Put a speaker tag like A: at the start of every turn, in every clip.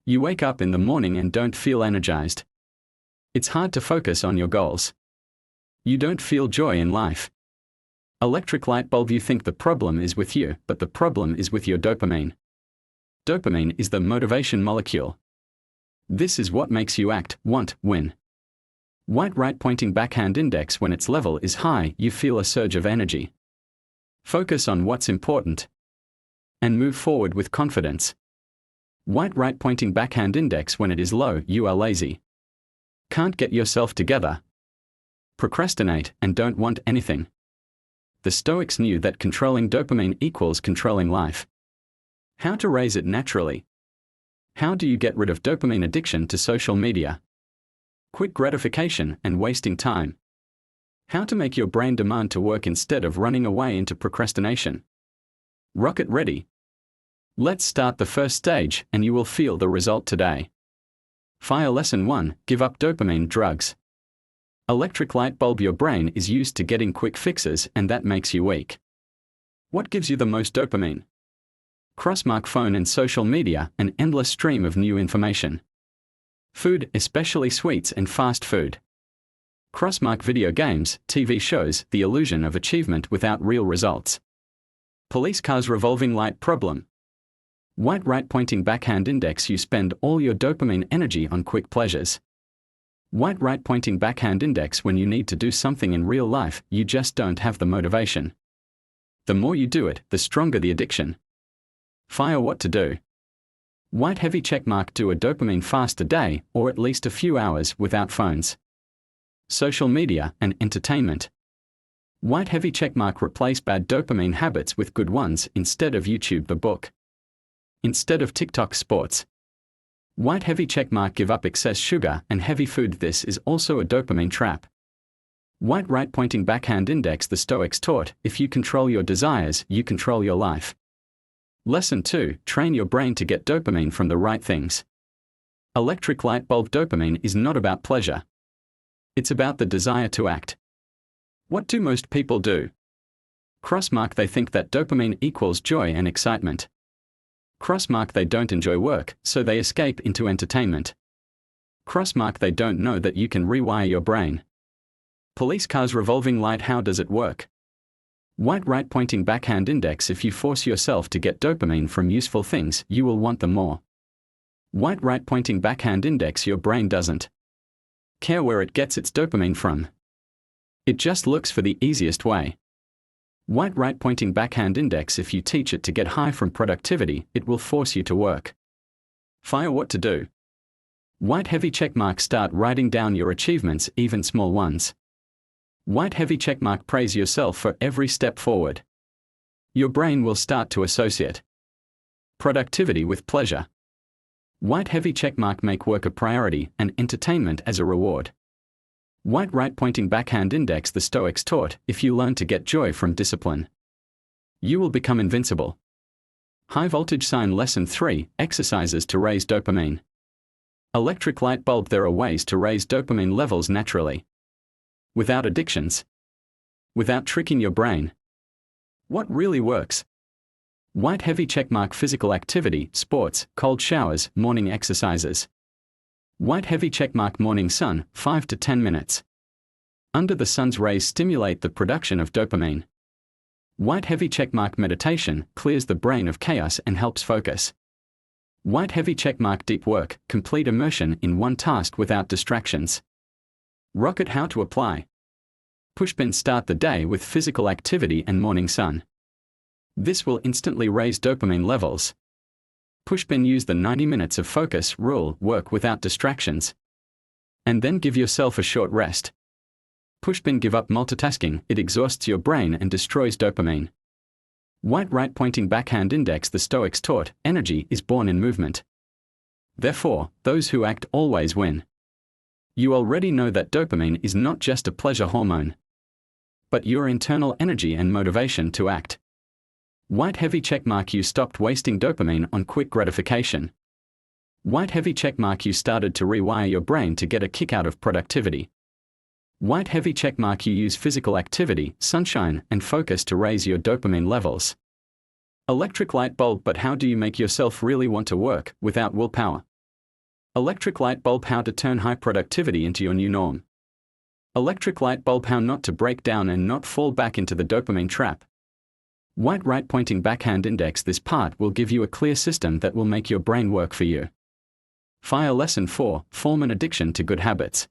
A: You wake up in the morning and don't feel energized. It's hard to focus on your goals. You don't feel joy in life. Electric light bulb. You think the problem is with you, but the problem is with your dopamine. Dopamine is the motivation molecule. This is what makes you act, want, win. White right pointing backhand index. When its level is high, you feel a surge of energy. Focus on what's important and move forward with confidence. White right pointing backhand index. When it is low, you are lazy. Can't get yourself together. Procrastinate and don't want anything. The Stoics knew that controlling dopamine equals controlling life. How to raise it naturally. How do you get rid of dopamine addiction to social media? Quick gratification and wasting time. How to make your brain demand to work instead of running away into procrastination. Rocket ready. Let's start the first stage and you will feel the result today. Fire lesson 1, give up dopamine drugs. Electric light bulb. Your brain is used to getting quick fixes and that makes you weak. What gives you the most dopamine? Crossmark phone and social media, an endless stream of new information. Food, especially sweets and fast food. Crossmark video games, TV shows, the illusion of achievement without real results. Police cars. Revolving light problem. White right pointing backhand index. You spend all your dopamine energy on quick pleasures. White right pointing backhand index. When you need to do something in real life, you just don't have the motivation. The more you do it, the stronger the addiction. Fire what to do. White heavy checkmark. Do a dopamine fast a day, or at least a few hours without phones. Social media and entertainment. White heavy checkmark. Replace bad dopamine habits with good ones. Instead of YouTube, the book. Instead of TikTok, sports. White heavy checkmark. Give up excess sugar and heavy food. This is also a dopamine trap. White right pointing backhand index. The Stoics taught, if you control your desires, you control your life. Lesson 2, train your brain to get dopamine from the right things. Electric light bulb. Dopamine is not about pleasure. It's about the desire to act. What do most people do? Crossmark. They think that dopamine equals joy and excitement. Crossmark. They don't enjoy work, so they escape into entertainment. Crossmark. They don't know that you can rewire your brain. Police cars. Revolving light. How does it work? White right pointing backhand index. If you force yourself to get dopamine from useful things, you will want them more. White right pointing backhand index. Your brain doesn't care where it gets its dopamine from. It just looks for the easiest way. White right pointing backhand index. If you teach it to get high from productivity, it will force you to work. Fire what to do. White heavy checkmark. Start writing down your achievements, even small ones. White heavy checkmark. Praise yourself for every step forward. Your brain will start to associate productivity with pleasure. White heavy checkmark. Make work a priority and entertainment as a reward. White right pointing backhand index. The Stoics taught, if you learn to get joy from discipline, you will become invincible. High voltage sign. Lesson 3, exercises to raise dopamine. Electric light bulb. There are ways to raise dopamine levels naturally. Without addictions. Without tricking your brain. What really works? White heavy checkmark. Physical activity, sports, cold showers, morning exercises. White heavy checkmark. Morning sun, 5 to 10 minutes. Under the sun's rays stimulate the production of dopamine. White heavy checkmark. Meditation clears the brain of chaos and helps focus. White heavy checkmark. Deep work, complete immersion in one task without distractions. Rocket. How to apply. Pushpin. Start the day with physical activity and morning sun. This will instantly raise dopamine levels. Pushpin. Use the 90 minutes of focus rule, work without distractions. And then give yourself a short rest. Pushpin. Give up multitasking, it exhausts your brain and destroys dopamine. White right pointing backhand index. The Stoics taught, energy is born in movement. Therefore, those who act always win. You already know that dopamine is not just a pleasure hormone, but your internal energy and motivation to act. White heavy checkmark. You stopped wasting dopamine on quick gratification. White heavy checkmark. You started to rewire your brain to get a kick out of productivity. White heavy checkmark. You use physical activity, sunshine, and focus to raise your dopamine levels. Electric light bulb. But how do you make yourself really want to work without willpower? Electric light bulb: how to turn high productivity into your new norm. Electric light bulb: how not to break down and not fall back into the dopamine trap. White right pointing backhand index: this part will give you a clear system that will make your brain work for you. Fire lesson 4, form an addiction to good habits.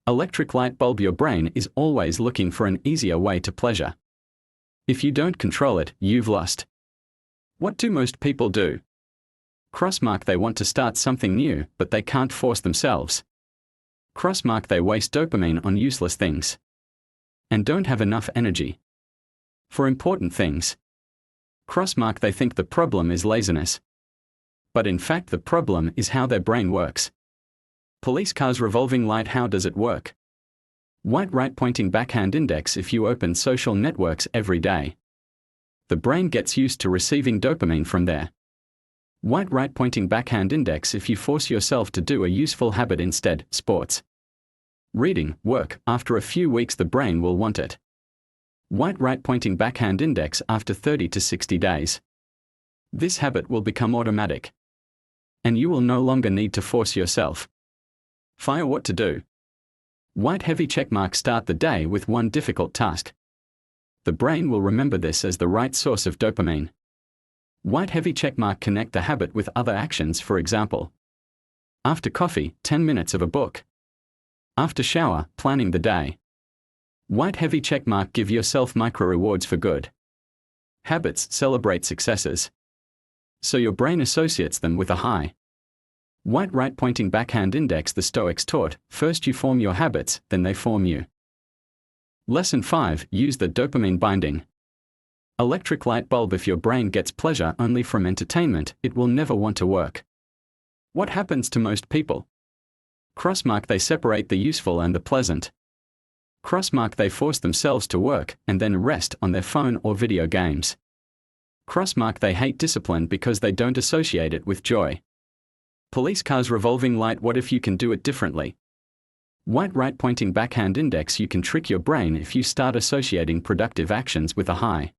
A: Electric light bulb: your brain is always looking for an easier way to pleasure. If you don't control it, you've lost. What do most people do? Crossmark: they want to start something new, but they can't force themselves. Crossmark: they waste dopamine on useless things. And don't have enough energy for important things. Crossmark: they think the problem is laziness. But in fact the problem is how their brain works. Police cars: revolving light: how does it work? White right pointing backhand index: if you open social networks every day, the brain gets used to receiving dopamine from there. White right pointing backhand index: if you force yourself to do a useful habit instead, sports, reading, work, after a few weeks the brain will want it. White right pointing backhand index: after 30 to 60 days, this habit will become automatic, and you will no longer need to force yourself. Fire what to do. White heavy checkmark: start the day with one difficult task. The brain will remember this as the right source of dopamine. White heavy checkmark: connect the habit with other actions, for example, after coffee, 10 minutes of a book. After shower, planning the day. White heavy checkmark: give yourself micro rewards for good habits, celebrate successes, so your brain associates them with a high. White right pointing backhand index: the Stoics taught, first you form your habits, then they form you. Lesson 5, use the dopamine binding. Electric light bulb: if your brain gets pleasure only from entertainment, it will never want to work. What happens to most people? Crossmark: they separate the useful and the pleasant. Crossmark: they force themselves to work and then rest on their phone or video games. Crossmark: they hate discipline because they don't associate it with joy. Police cars: revolving light: what if you can do it differently? White right pointing backhand index: you can trick your brain if you start associating productive actions with a high.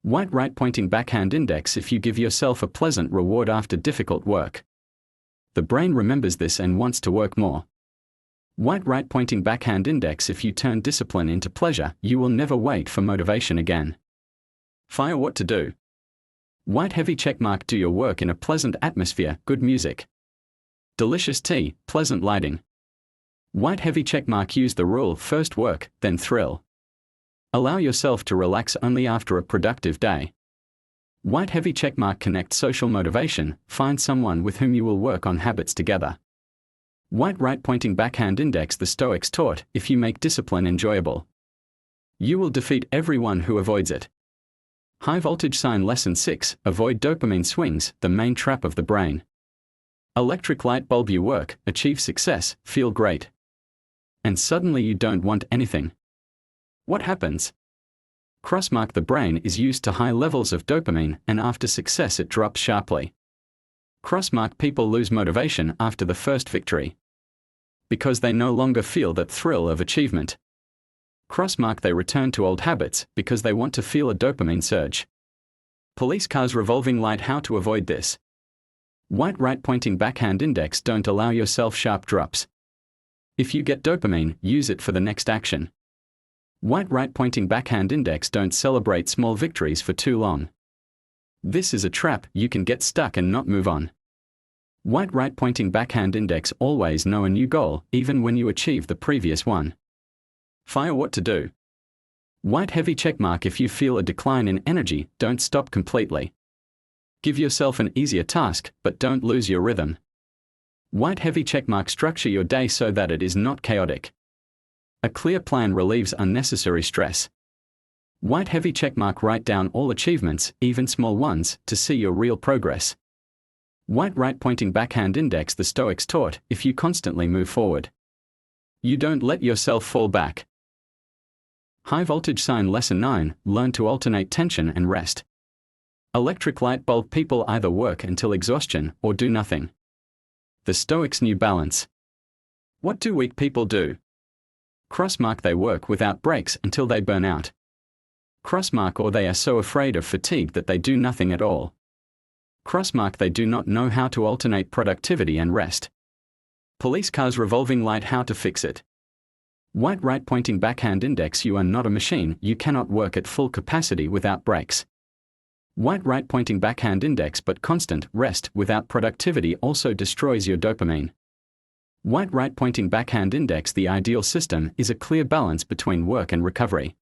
A: White right pointing backhand index: if you give yourself a pleasant reward after difficult work, the brain remembers this and wants to work more. White right pointing backhand index: if you turn discipline into pleasure, you will never wait for motivation again. Fire what to do. White heavy checkmark: do your work in a pleasant atmosphere, good music, delicious tea, pleasant lighting. White heavy checkmark: use the rule, first work, then thrill. Allow yourself to relax only after a productive day. White heavy checkmark: connect social motivation, find someone with whom you will work on habits together. White right pointing backhand index: the Stoics taught, if you make discipline enjoyable, you will defeat everyone who avoids it. High voltage sign lesson 6, avoid dopamine swings, the main trap of the brain. Electric light bulb: you work, achieve success, feel great, and suddenly you don't want anything. What happens? Crossmark: the brain is used to high levels of dopamine and after success it drops sharply. Crossmark: people lose motivation after the first victory because they no longer feel that thrill of achievement. Crossmark: they return to old habits because they want to feel a dopamine surge. Police cars: revolving light: how to avoid this. White right pointing backhand index: don't allow yourself sharp drops. If you get dopamine, use it for the next action. White right pointing backhand index: don't celebrate small victories for too long. This is a trap, you can get stuck and not move on. White right pointing backhand index: always know a new goal, even when you achieve the previous one. Fire what to do. White heavy checkmark: if you feel a decline in energy, don't stop completely. Give yourself an easier task, but don't lose your rhythm. White heavy checkmark: structure your day so that it is not chaotic. A clear plan relieves unnecessary stress. White heavy checkmark: write down all achievements, even small ones, to see your real progress. White right pointing backhand index: the Stoics taught, if you constantly move forward, you don't let yourself fall back. High voltage sign lesson 9, learn to alternate tension and rest. Electric light bulb: people either work until exhaustion or do nothing. The Stoics' new balance. What do weak people do? Crossmark: they work without breaks until they burn out. Crossmark: or they are so afraid of fatigue that they do nothing at all. Crossmark they do not know how to alternate productivity and rest. Police cars revolving light how to fix it. White right pointing backhand index you are not a machine, you cannot work at full capacity without breaks. White right pointing backhand index but constant rest without productivity also destroys your dopamine. White right pointing backhand index the ideal system is a clear balance between work and recovery.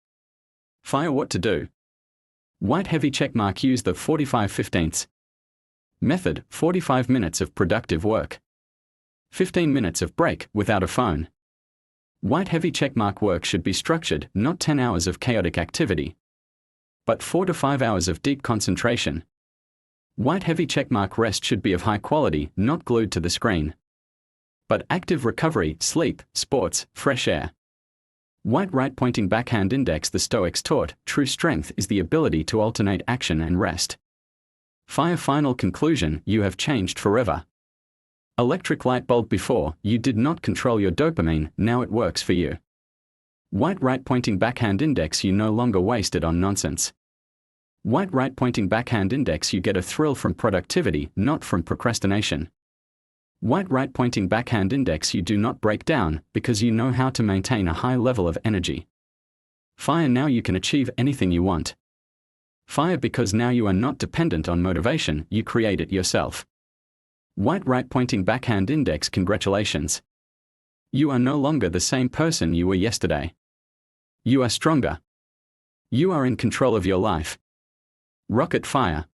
A: Fire what to do. White heavy checkmark use the 45/15 method, 45 minutes of productive work. 15 minutes of break without a phone. White heavy checkmark work should be structured, not 10 hours of chaotic activity, but 4 to 5 hours of deep concentration. White heavy checkmark rest should be of high quality, not glued to the screen, but active recovery, sleep, sports, fresh air. White right pointing backhand index the Stoics taught, true strength is the ability to alternate action and rest. Fire final conclusion, you have changed forever. Electric light bulb before, you did not control your dopamine, now it works for you. White right pointing backhand index you no longer waste it on nonsense. White right pointing backhand index you get a thrill from productivity, not from procrastination. White right pointing backhand index you do not break down, because you know how to maintain a high level of energy. Fire now you can achieve anything you want. Fire because now you are not dependent on motivation, you create it yourself. White right pointing backhand index congratulations. You are no longer the same person you were yesterday. You are stronger. You are in control of your life. Rocket fire.